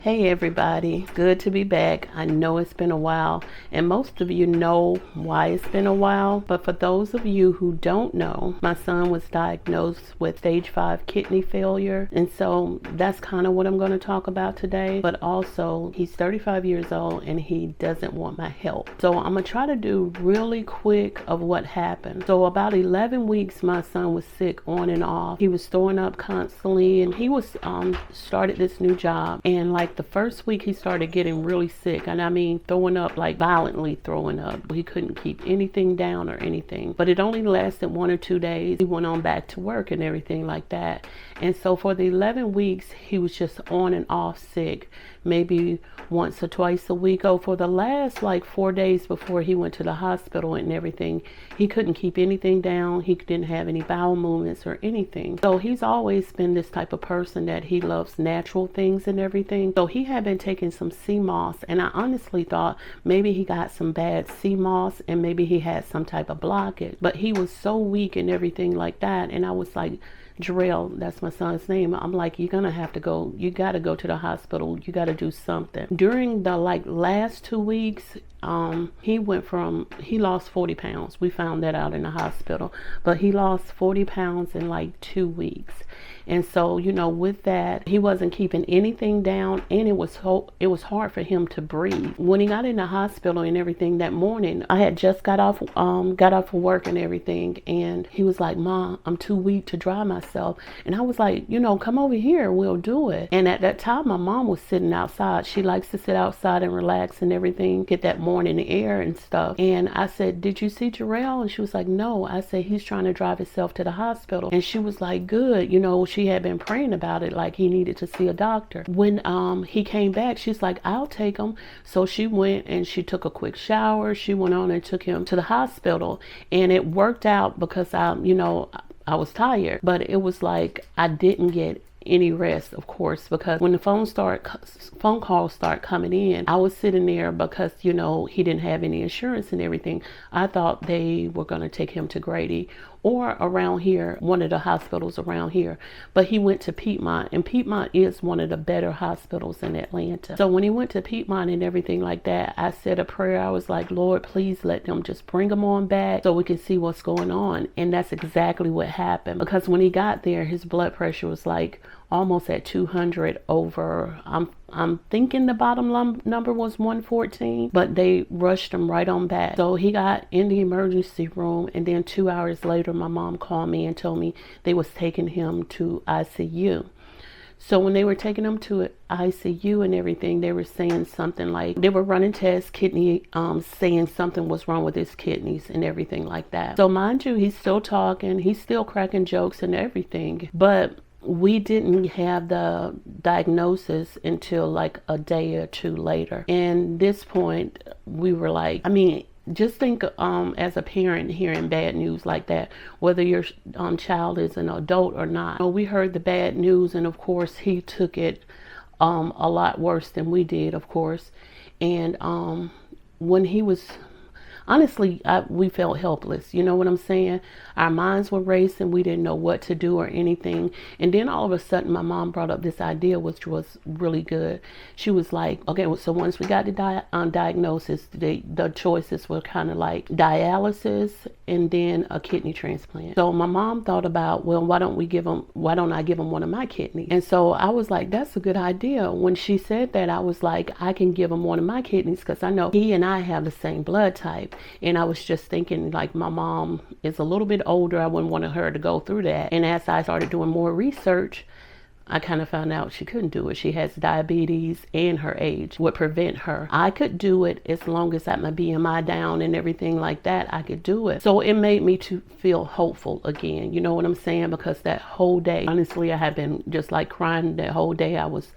Hey everybody, good to be back. I know it's been a while, and most of you know why it's been a while, but for those of you who don't know, my son was diagnosed with stage 5 kidney failure, and so that's kind of what I'm going to talk about today. But also, he's 35 years old and he doesn't want my help. So I'm going to try to do really quick of what happened. So about 11 weeks my son was sick on and off. He was throwing up constantly, and he was started this new job, and like the first week he started getting really sick, and I mean throwing up, like violently throwing up. He couldn't keep anything down or anything, but it only lasted 1 or 2 days. He went on back to work and everything like that. And so for the 11 weeks he was just on and off sick, maybe once or twice a week. Oh, for the last like 4 days before he went to the hospital and everything, he couldn't keep anything down. He didn't have any bowel movements or anything. So he's always been this type of person that he loves natural things and everything. So he had been taking some sea moss, and I honestly thought maybe he got some bad sea moss and maybe he had some type of blockage, but he was so weak and everything like that. And I was like, Jarrell, that's my son's name, I'm like, you're gonna have to go, you gotta go to the hospital, you gotta do something. During the like last 2 weeks, he lost 40 pounds. We found that out in the hospital, but he lost 40 pounds in like 2 weeks. And so, you know, with that, he wasn't keeping anything down, and it was hard for him to breathe. When he got in the hospital and everything that morning, I had just got off of work and everything, and he was like, Mom, I'm too weak to dry myself. And I was like, you know, come over here, we'll do it. And at that time, my mom was sitting outside. She likes to sit outside and relax and everything, get that morning air and stuff. And I said, did you see Jarrell? And she was like, no. I said, he's trying to drive himself to the hospital. And she was like, good. You know, she had been praying about it, like he needed to see a doctor. When he came back, she's like, I'll take him. So she went and she took a quick shower. She went on and took him to the hospital, and it worked out because I was tired, but it was like I didn't get any rest, of course, because when the phone calls start coming in, I was sitting there because, you know, he didn't have any insurance and everything. I thought they were going to take him to Grady or around here, one of the hospitals around here, but he went to Piedmont, and Piedmont is one of the better hospitals in Atlanta. So when he went to Piedmont and everything like that, I said a prayer. I was like, Lord, please let them just bring him on back so we can see what's going on. And that's exactly what happened, because when he got there, his blood pressure was like almost at 200 over, I'm thinking the bottom number was 114, but they rushed him right on back. So he got in the emergency room, and then 2 hours later, my mom called me and told me they was taking him to ICU. So when they were taking him to ICU and everything, they were saying something like, they were running tests, saying something was wrong with his kidneys and everything like that. So mind you, he's still talking, he's still cracking jokes and everything, but we didn't have the diagnosis until like a day or two later. And this point, we were like, I mean, just think as a parent hearing bad news like that, whether your child is an adult or not. We heard the bad news, and of course he took it a lot worse than we did, of course. And when he was, honestly, we felt helpless. You know what I'm saying? Our minds were racing. We didn't know what to do or anything. And then all of a sudden, my mom brought up this idea, which was really good. She was like, okay, so once we got the diagnosis, the choices were kind of like dialysis and then a kidney transplant. So my mom thought about, well, why don't I give him one of my kidneys? And so I was like, that's a good idea. When she said that, I was like, I can give him one of my kidneys because I know he and I have the same blood type. And I was just thinking, like, my mom is a little bit older. I wouldn't want her to go through that. And as I started doing more research, I kind of found out she couldn't do it. She has diabetes, and her age would prevent her. I could do it as long as I had my BMI down and everything like that. I could do it. So it made me to feel hopeful again. You know what I'm saying? Because that whole day, honestly, I had been just like crying that whole day. I was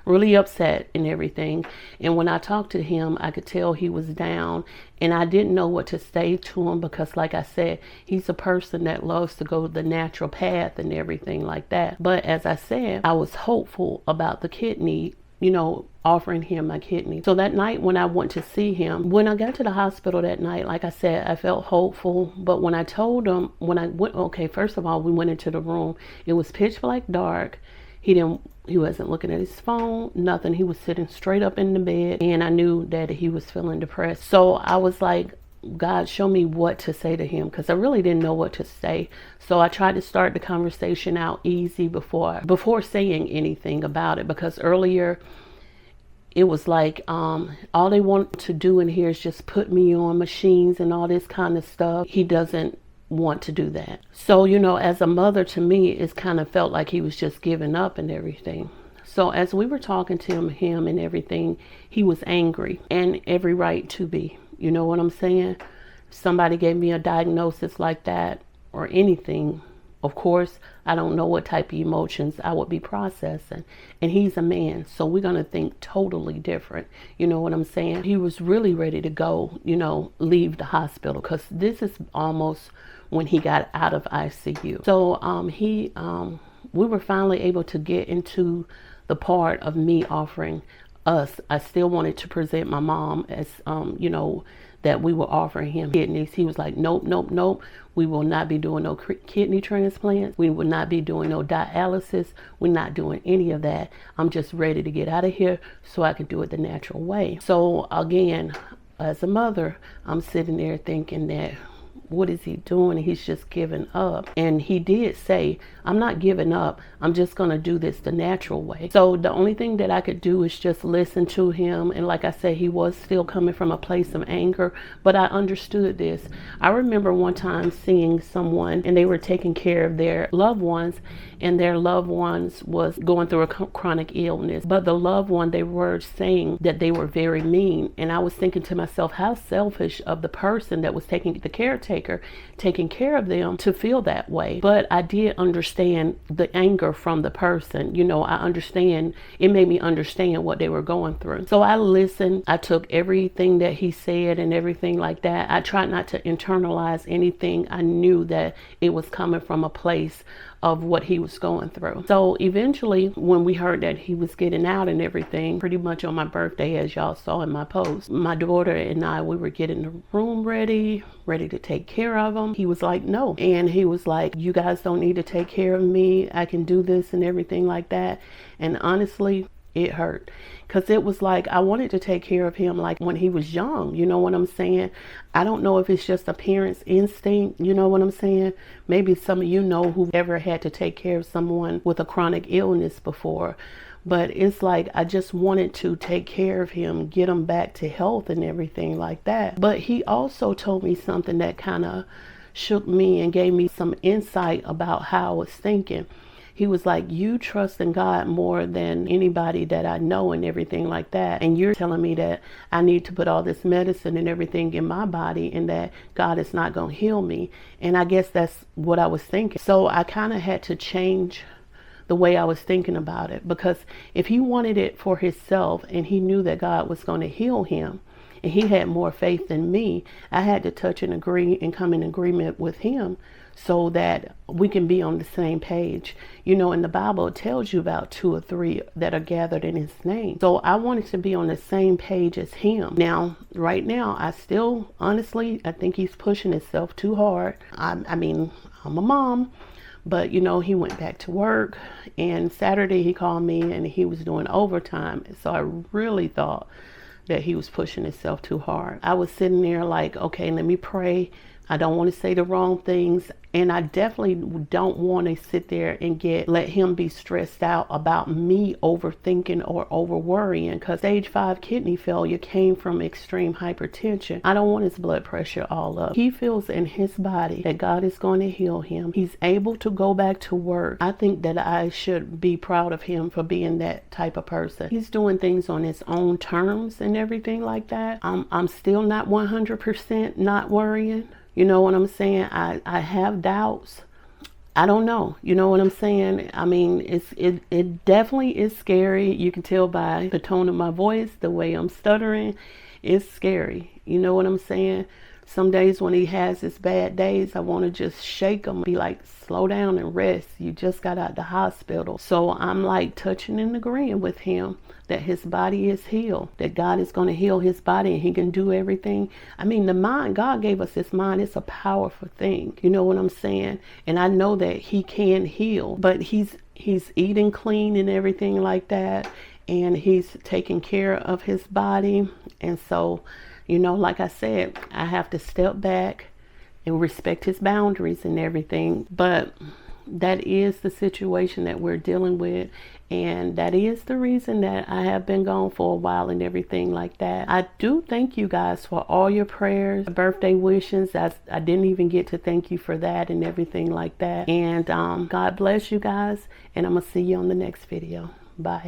really upset and everything. And when I talked to him, I could tell he was down, and I didn't know what to say to him because, like I said, he's a person that loves to go the natural path and everything like that. But as I said, I was hopeful about the kidney, you know, offering him my kidney. So that night when I went to see him, when I got to the hospital that night, like I said, I felt hopeful. But when I told him, when I went, okay, first of all, we went into the room. It was pitch black dark. He wasn't looking at his phone, nothing. He was sitting straight up in the bed, and I knew that he was feeling depressed. So I was like, God, show me what to say to him, because I really didn't know what to say. So I tried to start the conversation out easy before saying anything about it, because earlier it was like all they want to do in here is just put me on machines and all this kind of stuff. He doesn't want to do that. So, as a mother, to me, it's kind of felt like he was just giving up and everything. So as we were talking to him and everything, he was angry, and every right to be. You know what I'm saying? Somebody gave me a diagnosis like that or anything, of course, I don't know what type of emotions I would be processing. And he's a man, so we're going to think totally different. You know what I'm saying? He was really ready to go, leave the hospital, because this is almost when he got out of ICU. So we were finally able to get into the part of me offering us. I still wanted to present my mom as, that we were offering him kidneys. He was like, nope, nope, nope. We will not be doing no kidney transplants. We will not be doing no dialysis. We're not doing any of that. I'm just ready to get out of here so I can do it the natural way. So again, as a mother, I'm sitting there thinking that, what is he doing? He's just giving up. And he did say, I'm not giving up. I'm just going to do this the natural way. So the only thing that I could do is just listen to him. And like I said, he was still coming from a place of anger, but I understood this. I remember one time seeing someone, and they were taking care of their loved ones, and their loved ones was going through a chronic illness. But the loved one, they were saying that they were very mean. And I was thinking to myself, how selfish of the person that was taking care of them to feel that way. But I did understand the anger from the person. I understand. It made me understand what they were going through. So I listened. I took everything that he said and everything like that. I tried not to internalize anything. I knew that it was coming from a place of what he was going through. So eventually, when we heard that he was getting out and everything, pretty much on my birthday, as y'all saw in my post, my daughter and I, we were getting the room ready to take care of him. He was like, no. And he was like, you guys don't need to take care of me. I can do this and everything like that. And honestly, it hurt, because it was like I wanted to take care of him like when he was young. You know what I'm saying? I don't know if it's just a parent's instinct. You know what I'm saying? Maybe some of who've ever had to take care of someone with a chronic illness before. But it's like I just wanted to take care of him, get him back to health and everything like that. But he also told me something that kind of shook me and gave me some insight about how I was thinking. He was like, you trust in God more than anybody that I know and everything like that. And you're telling me that I need to put all this medicine and everything in my body and that God is not going to heal me. And I guess that's what I was thinking. So I kind of had to change the way I was thinking about it, because if he wanted it for himself and he knew that God was going to heal him, and he had more faith than me, I had to touch and agree and come in agreement with him so that we can be on the same page. In the Bible, it tells you about 2 or 3 that are gathered in his name. So I wanted to be on the same page as him. Now, right now, I still, honestly, I think he's pushing himself too hard. I mean, I'm a mom, but he went back to work, and Saturday he called me and he was doing overtime. So I really thought that he was pushing himself too hard. I was sitting there like, okay, let me pray. I don't want to say the wrong things. And I definitely don't want to sit there and let him be stressed out about me overthinking or over worrying, because stage 5 kidney failure came from extreme hypertension. I don't want his blood pressure all up. He feels in his body that God is going to heal him. He's able to go back to work. I think that I should be proud of him for being that type of person. He's doing things on his own terms and everything like that. I'm still not 100% not worrying. You know what I'm saying? I have doubts. I don't know. You know what I'm saying? I mean, it definitely is scary. You can tell by the tone of my voice, the way I'm stuttering. It's scary. You know what I'm saying? Some days when he has his bad days, I want to just shake him, be like, slow down and rest. You just got out the hospital. So I'm like touching and agreeing with him that his body is healed, that God is going to heal his body and he can do everything. I mean, the mind, God gave us this mind. It's a powerful thing. You know what I'm saying? And I know that he can heal, but he's he's eating clean and everything like that, and he's taking care of his body. And so, you know, like I said, I have to step back and respect his boundaries and everything. But that is the situation that we're dealing with, and that is the reason that I have been gone for a while and everything like that. I do thank you guys for all your prayers, birthday wishes. I didn't even get to thank you for that and everything like that. And God bless you guys, and I'm gonna see you on the next video. Bye.